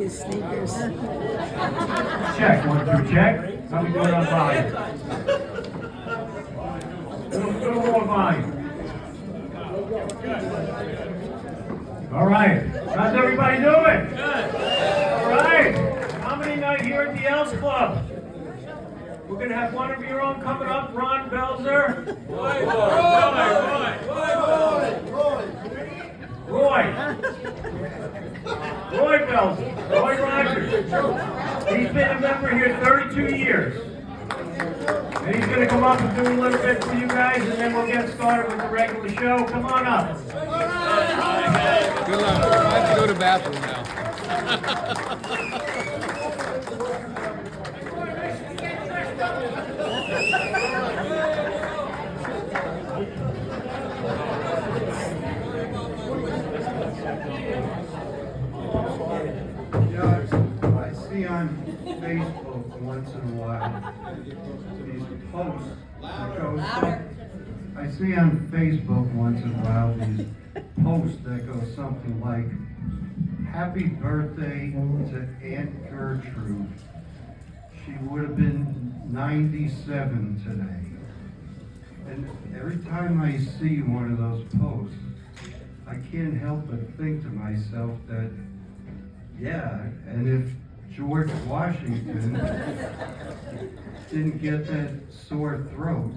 his sneakers. Check, 1, 2, check. How we doing on volume? Little more volume. All right. How's everybody doing? Good. All right. How many night here at the Elks Club? We're going to have one of your own coming up, Ron Belser. Roy Belser. Roy Rogers. He's been a member here 32 years. And he's going to come up and do a little bit for you guys, and then we'll get started with the regular show. Come on up. Good luck. I have to go to the bathroom now. I see on Facebook once in a while these posts that go. I see on Facebook once in a while these posts that go something like, "Happy birthday to Aunt Gertrude. She would have been 97 today." And every time I see one of those posts, I can't help but think to myself that, yeah, and if George Washington didn't get that sore throat,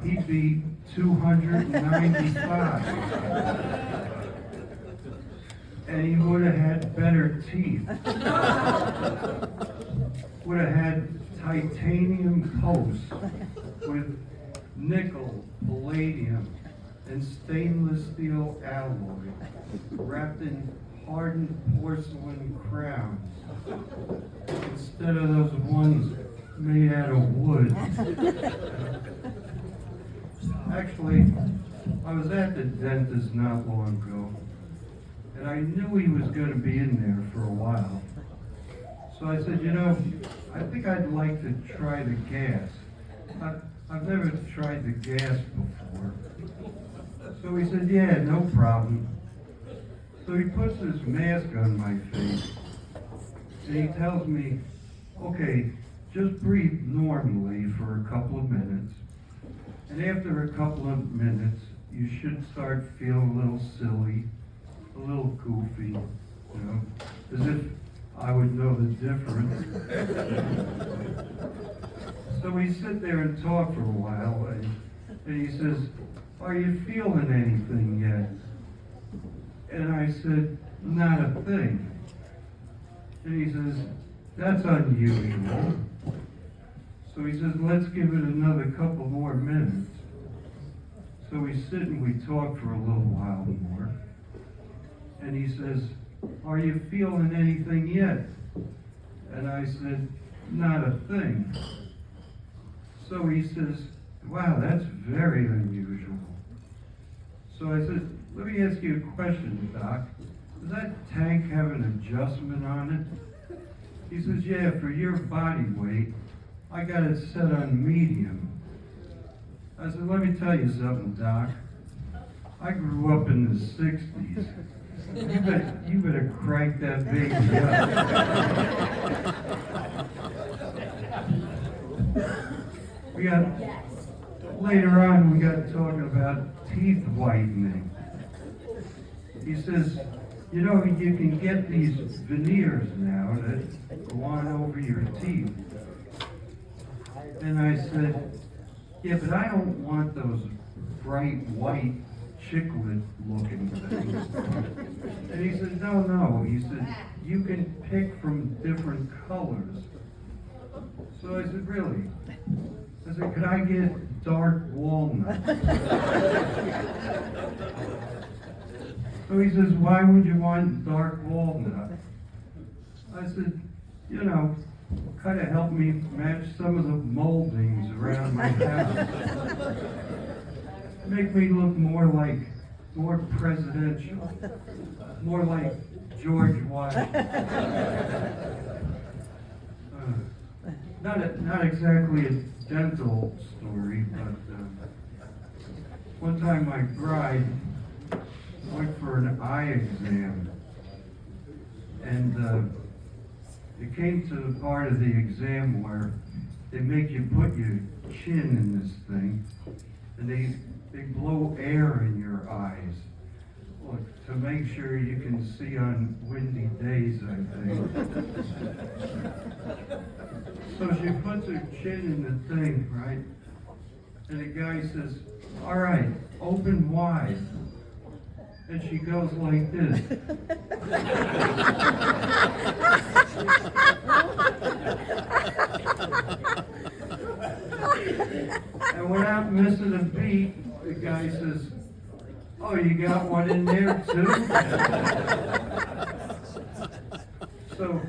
he'd be 295. And he would have had better teeth. Would have had titanium posts with nickel, palladium, and stainless steel alloy wrapped in hardened porcelain crowns instead of those ones made out of wood. Actually, I was at the dentist not long ago, and I knew he was going to be in there for a while. So I said, I think I'd like to try the gas. I've never tried the gas before. So he said, yeah, no problem. So he puts this mask on my face, and he tells me, okay, just breathe normally for a couple of minutes. And after a couple of minutes, you should start feeling a little silly, a little goofy, as if I would know the difference. So we sit there and talk for a while, and he says, are you feeling anything yet? And I said, not a thing. And he says, that's unusual. So he says, let's give it another couple more minutes. So we sit and we talk for a little while more. And he says, are you feeling anything yet? And I said, not a thing. So he says, wow, that's very unusual. So I said, let me ask you a question, Doc. Does that tank have an adjustment on it? He says, yeah, for your body weight, I got it set on medium. I said, let me tell you something, Doc. I grew up in the 60s. You better crank that baby up. Later on, we got talking about teeth whitening. He says, you can get these veneers now that go on over your teeth. And I said, yeah, but I don't want those bright white chiclet looking things. And he said, no. He said, you can pick from different colors. So I said, really? I said, could I get dark walnut? So he says, why would you want dark walnut? I said, kind of help me match some of the moldings around my house. Make me look more presidential, more like George Washington. Not exactly a dental story, but one time my bride went for an eye exam, And it came to the part of the exam where they make you put your chin in this thing, and they blow air in your eyes. Look, to make sure you can see on windy days, I think. So she puts her chin in the thing, right? And the guy says, all right, open wide. And she goes like this. And without missing a beat, the guy says, oh, you got one in there too? So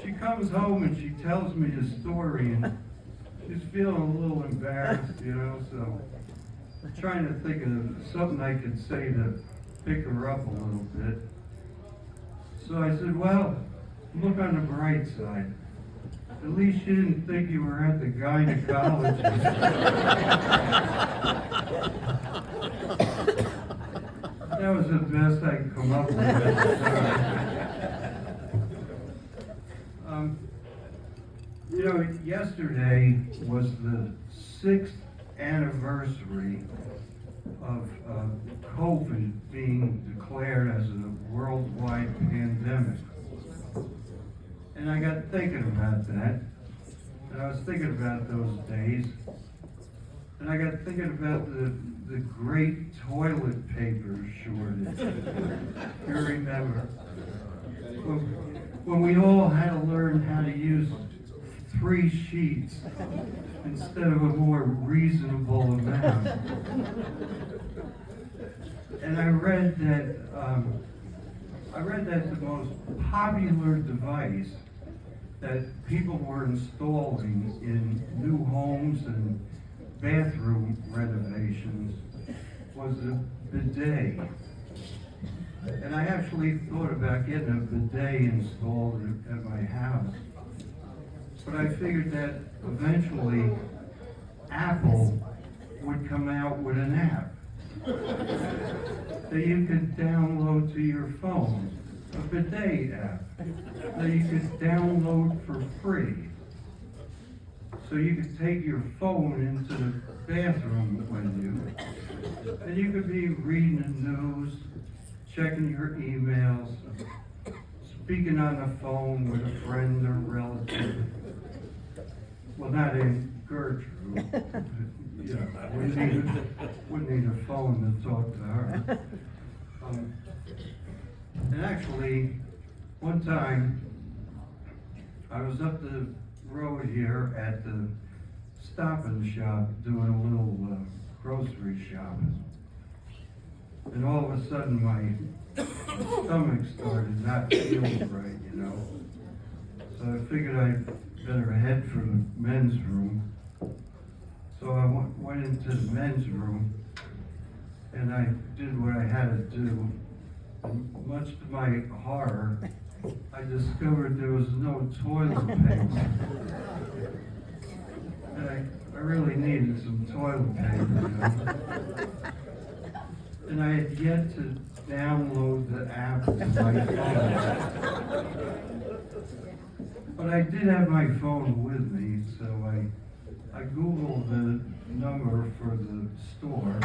she comes home and she tells me the story, and she's feeling a little embarrassed, you know, so I'm trying to think of something I could say to pick her up a little bit. So I said, well, look on the bright side. At least you didn't think you were at the gynecologist. That was the best I could come up with. You know, yesterday was the 6th anniversary of COVID being declared as a worldwide pandemic. And I got thinking about that. And I was thinking about those days. And I got thinking about the great toilet paper shortage. You remember? When we all had to learn how to use 3 sheets instead of a more reasonable amount. And I read that the most popular device that people were installing in new homes and bathroom renovations was a bidet. And I actually thought about getting a bidet installed at my house. But I figured that eventually Apple would come out with an app that you could download to your phone, a bidet app that you could download for free. So you could take your phone into the bathroom with you, and you could be reading the news, checking your emails, speaking on the phone with a friend or relative. Well, not in Gertrude. You know, wouldn't need a phone to talk to her. And actually, one time, I was up the road here at the Stop and Shop doing a little grocery shopping. And all of a sudden, my stomach started not feeling right, you know. So I figured I'd better head for the men's room. So I went into the men's room, and I did what I had to do. And much to my horror, I discovered there was no toilet paper. And I really needed some toilet paper, you know. And I had yet to download the app to my phone. But I did have my phone with me, so I Googled the number for the store,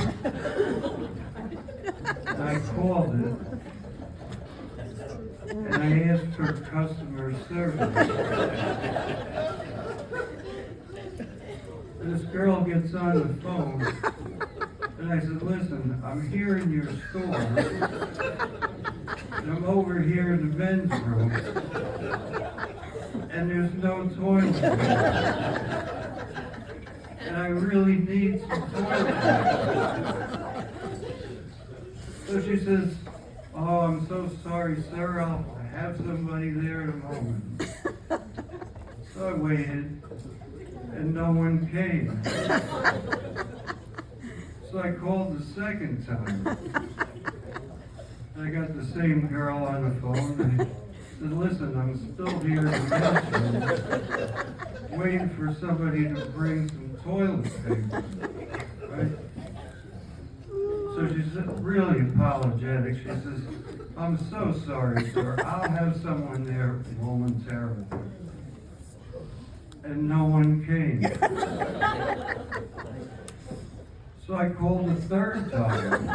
and I called it, and I asked for customer service. And this girl gets on the phone, and I said, listen, I'm here in your store, and I'm over here in the men's room, and there's no toilet paper. And I really need some toilet paper. So she says, oh, I'm so sorry, sir. I'll have somebody there in a moment. So I waited, and no one came. So I called the second time. And I got the same girl on the phone, and I said, listen, I'm still here in the men's room, waiting for somebody to bring some toilet paper, right? So she's really apologetic. She says, I'm so sorry, sir. I'll have someone there momentarily. And no one came. So I called a third time.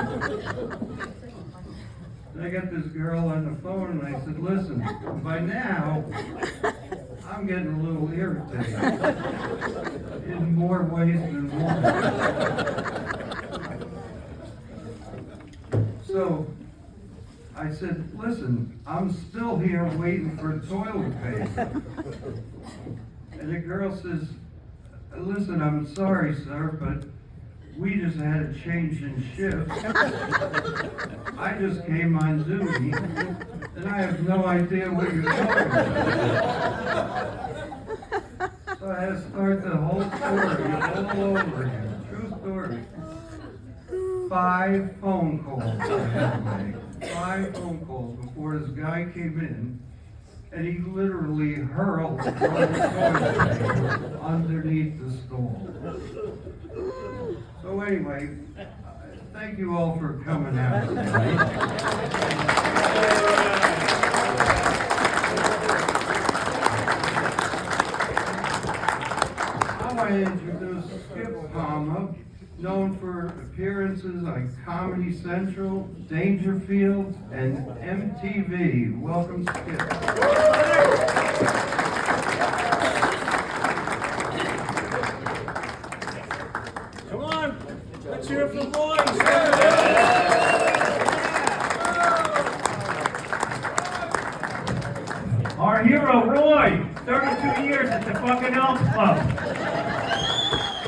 And I got this girl on the phone and I said, listen, by now, I'm getting a little irritated. In more ways than one. So I said, listen, I'm still here waiting for toilet paper. And the girl says, listen, I'm sorry, sir, but we just had a change in shift. I just came on duty, and I have no idea what you're talking about. So I had to start the whole story all over again. True story. 5 phone calls I had to make. 5 phone calls before this guy came in, and he literally hurled the toilet paper underneath the stall. So anyway, thank you all for coming out tonight. I want to introduce Skip Palmer, known for appearances on Comedy Central, Dangerfield, and MTV. Welcome, Skip. Come on, let's hear it for the boys. Our hero, Roy, 32 years at the fucking Elks Club.